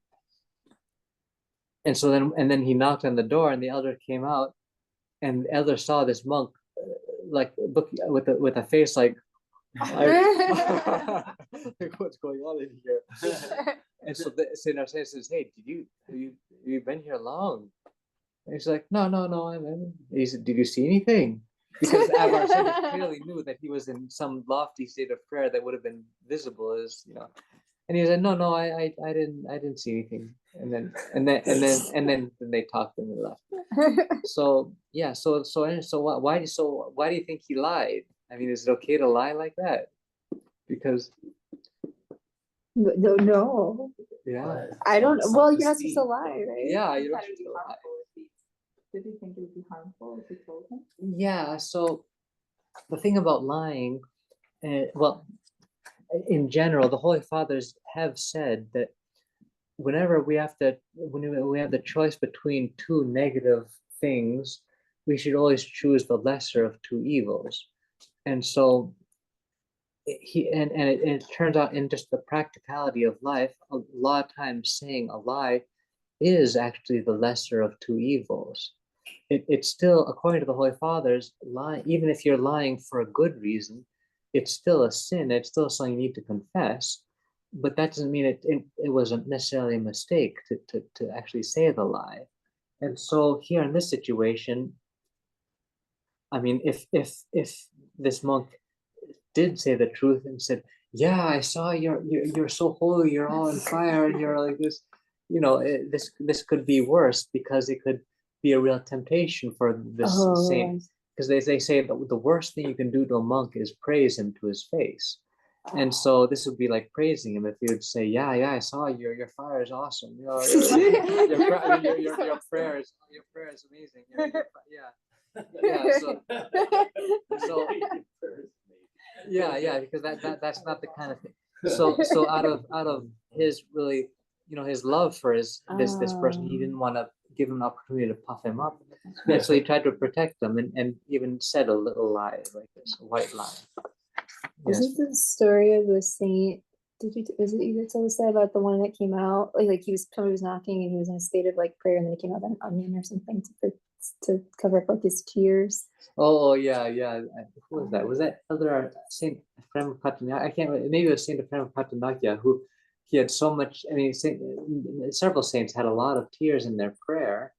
And so then he knocked on the door, and the elder came out, and the elder saw this monk like looking with a face like, what's going on in here? And so Saint Arsenius says, "Hey, have you been here long?" And he's like, "No, I haven't." He said, "Did you see anything?" Because Arsenius clearly knew that he was in some lofty state of prayer that would have been visible as And he said, "No, I didn't see anything." And then they talked and they left. So yeah, so why do you think he lied? I mean, is it okay to lie like that? Because no, yeah, I don't. Well, you're not supposed to lie, right? yeah, you're not supposed to lie. Did he think it would be harmful if he told him? Yeah. So the thing about lying, well, in general, the Holy Fathers have said that whenever we have the choice between two negative things, we should always choose the lesser of two evils. And so it turns out, in just the practicality of life, a lot of times saying a lie is actually the lesser of two evils. It's still, according to the Holy Fathers, lie, even if you're lying for a good reason, it's still a sin. It's still something you need to confess. But that doesn't mean it wasn't necessarily a mistake to actually say the lie. And so here in this situation, I mean, if this monk did say the truth and said, "Yeah, I saw you're so holy, you're all on fire, and you're like this," this could be worse, because it could be a real temptation for this saint, because they say that the worst thing you can do to a monk is praise him to his face. And so this would be like praising him if he would say, "Yeah, I saw your fire is awesome. Your prayer is amazing. Yeah, because that's not the kind of thing. So out of his really, his love for this person, he didn't want to give him an opportunity to puff him up. And so he tried to protect them, and even said a little lie like this, a white lie. Yes. Isn't the story of the saint? Was it you that told us that about the one that came out? Like somebody was knocking and he was in a state of like prayer, and then he came out with an onion or something to cover up like his tears. Oh yeah. Who was that? Was that other Saint Ephraim Patanakya? I can't remember. Maybe it was Saint Ephraim Patanakya, who he had so much. I mean, several saints had a lot of tears in their prayer,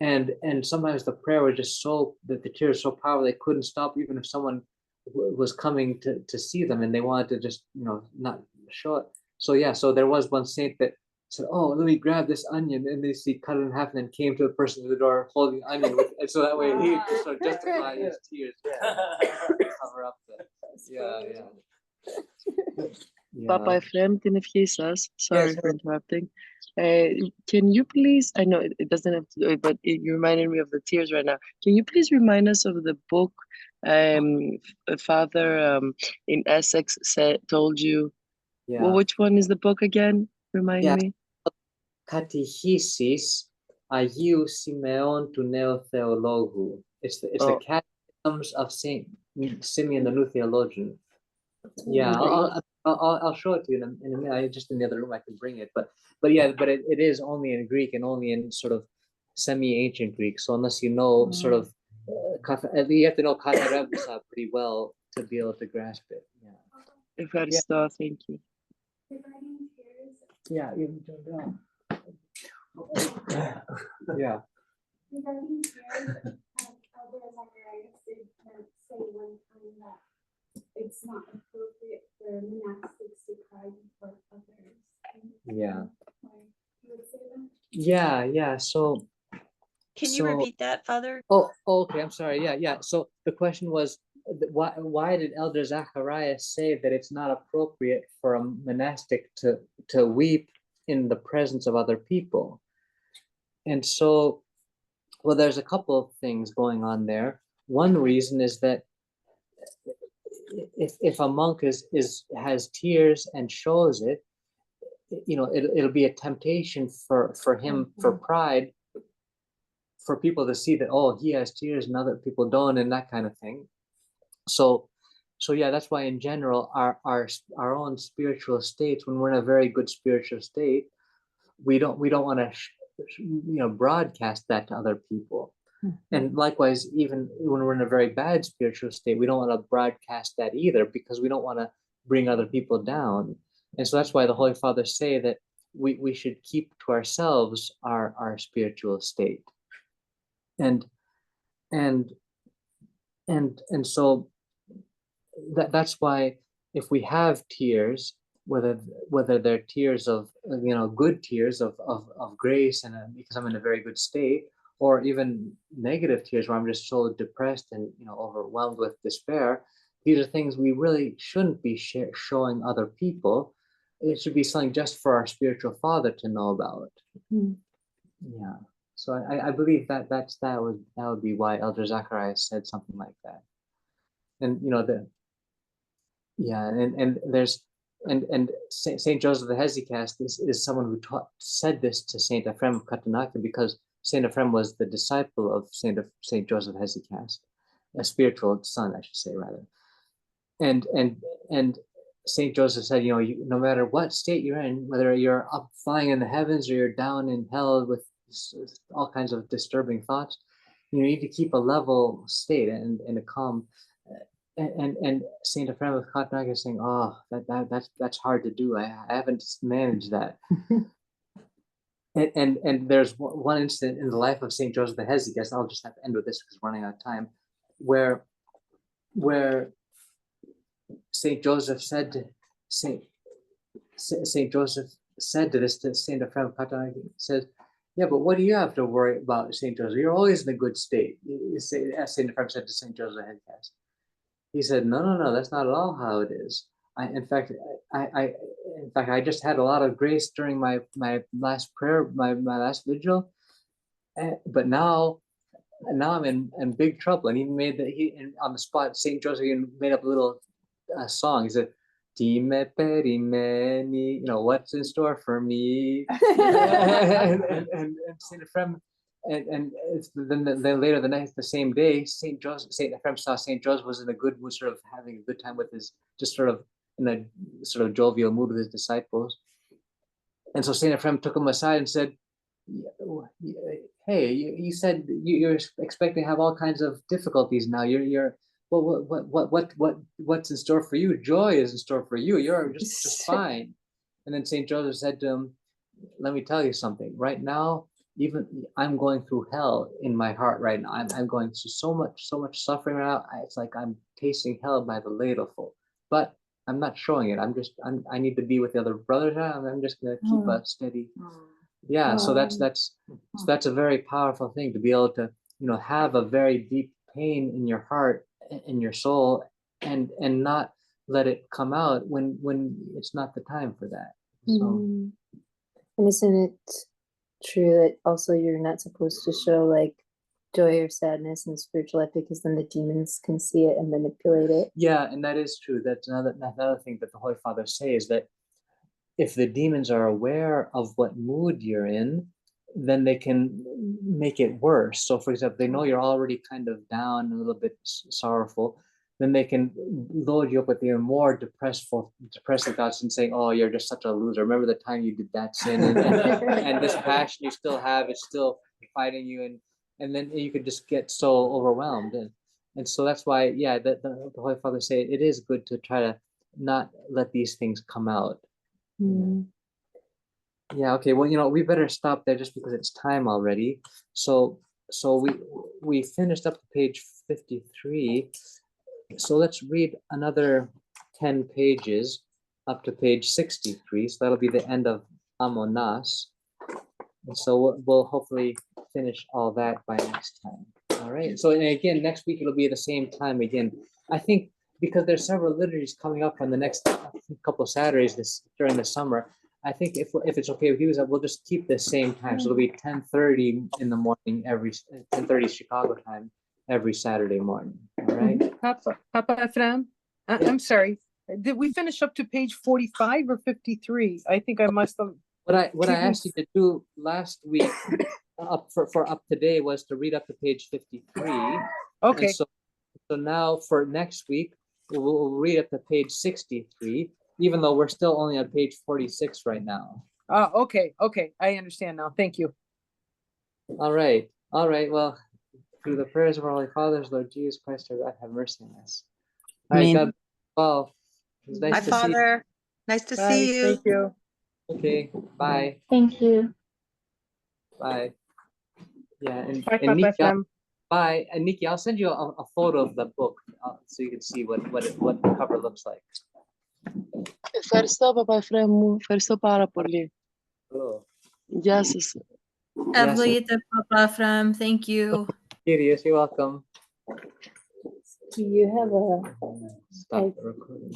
and sometimes the prayer was just so that the tears were so powerful they couldn't stop, even if someone was coming to see them and they wanted to just not show it. So yeah, so there was one saint that said, "Oh, let me grab this onion," and he cut it in half and then came to the person at the door holding the onion and so that way he just sort of justified his tears, cover up the Papa Ephraim Tinefisas, sorry Yes, for interrupting. Can you please, I know it doesn't have to do it, but you reminded me of the tears right now. Can you please remind us of the book Father in Essex told you? yeah. Well, which one is the book again? Remind me. Catechesis Agiu Simeon to Neo Theologu. It's the Catechisms of Saint Simeon, the new theologian. Yeah, I'll show it to you in a minute. Just in the other room, I can bring it. But it is only in Greek and only in sort of semi-ancient Greek. So unless you know sort of, you have to know Kata Rebusa pretty well to be able to grasp it. Yeah. Ευχαριστώ, thank you. Yeah. Yeah. Regarding tears, Elder Zacharias did say one time that it's not appropriate for monastics to cry before others. Yeah. Why you would say that? Yeah. So. Can you repeat that, Father? Oh, okay. I'm sorry. Yeah. So the question was, why did Elder Zacharias say that it's not appropriate for a monastic to weep in the presence of other people? And so, well, there's a couple of things going on there. One reason is that if a monk has tears and shows it, it'll be a temptation for him, for pride, for people to see that, oh, he has tears and other people don't, and that kind of thing. So yeah, that's why in general our own spiritual states, when we're in a very good spiritual state, we don't want to broadcast that to other people. And likewise, even when we're in a very bad spiritual state, we don't want to broadcast that either, because we don't want to bring other people down. And so that's why the Holy Fathers say that we should keep to ourselves our spiritual state. And so that's why if we have tears, whether they're tears of good tears of grace and because I'm in a very good state, or even negative tears where I'm just so depressed and overwhelmed with despair, these are things we really shouldn't be showing other people. It should be something just for our spiritual father to know about. Yeah. So I believe that would be why Elder Zacharias said something like that. And and there's and Saint Joseph the Hesychast is someone who said this to Saint Ephrem of Katanaka, because Saint Ephrem was the disciple of Saint Joseph Hesychast, a spiritual son, I should say, rather. And Saint Joseph said, no matter what state you're in, whether you're up flying in the heavens or you're down in hell with all kinds of disturbing thoughts, you need to keep a level state and a calm. And Saint Ephrem of Katanaka is saying, oh, that's hard to do. I haven't managed that. And there's one incident in the life of Saint Joseph the Hesychast. I'll just have to end with this because we're running out of time, where Saint Joseph said to Saint Joseph said to this to Saint Ephrem of Katanaka, says, yeah, but what do you have to worry about, Saint Joseph? You're always in a good state. As Saint Ephrem said to Saint Joseph the Hesychast. He said, no, that's not at all how it is. In fact, I just had a lot of grace during my last prayer, my last vigil, but now I'm in big trouble. And he made on the spot, Saint Joseph made up a little song. He said, "Time perimeni," what's in store for me, and Saint Ephrem. And then later the same day, Saint Ephrem saw Saint Joseph was in a good mood, sort of having a good time with just sort of in a sort of jovial mood with his disciples. And so Saint Ephrem took him aside and said, hey, you said you're expecting to have all kinds of difficulties now. You're what's in store for you? Joy is in store for you. You're just fine. And then Saint Joseph said to him, let me tell you something. Right now, even I'm going through hell in my heart right now. I'm going through so much suffering right now. It's like I'm tasting hell by the ladleful, but I'm not showing it. I need to be with the other brothers now, and I'm just gonna keep a steady. Yeah. So that's a very powerful thing, to be able to have a very deep pain in your heart, in your soul, and not let it come out when it's not the time for that. So. And isn't it true that also you're not supposed to show like joy or sadness in spiritual life, because then the demons can see it and manipulate it? Yeah, and that is true. That's another thing that the Holy Fathers say, is that if the demons are aware of what mood you're in, then they can make it worse. So for example, they know you're already kind of down, a little bit sorrowful, then they can load you up with even more depressing thoughts and saying, "Oh, you're just such a loser. Remember the time you did that sin, and this passion you still have is still fighting you." And then you could just get so overwhelmed. And so that's why, yeah, the Holy Father say it is good to try to not let these things come out. Yeah, okay. Well, we better stop there just because it's time already. So we finished up to page 53. So let's read another 10 pages up to page 63. So that'll be the end of Amonas. And so we'll hopefully finish all that by next time. All right. So and again, next week it'll be at the same time again. I think because there's several liturgies coming up on the next couple of Saturdays during the summer. I think if it's okay with you, we'll just keep the same time. So it'll be 10:30 in the morning 10:30 Chicago time every Saturday morning. All right. Papa Ephraim, I'm sorry. Did we finish up to page 45 or 53? I think I must have. What I asked you to do last week up for up today was to read up to page 53. Okay. And so now for next week, we'll read up to page 63, even though we're still only on page 46 right now. Okay. I understand now. Thank you. All right. Well, through the prayers of our Holy Fathers, Lord Jesus Christ, our God, have mercy on us. All right, God, well, it was nice Hi, to see Father. Nice to Bye. see you. Thank you. you. Okay, bye. Thank you. Bye. Yeah, and Bye, Papa Nikki, Ephraim. bye. And Nikki, I'll send you a photo of the book so you can see what the cover looks like. Ευχαριστώ, Παπά Εφραίμ. Ευχαριστώ πάρα πολύ. Hello. Γεια σας. Evelita, Papa Ephraim, thank you. Kyrios, you're welcome. Do you have a Stop the recording.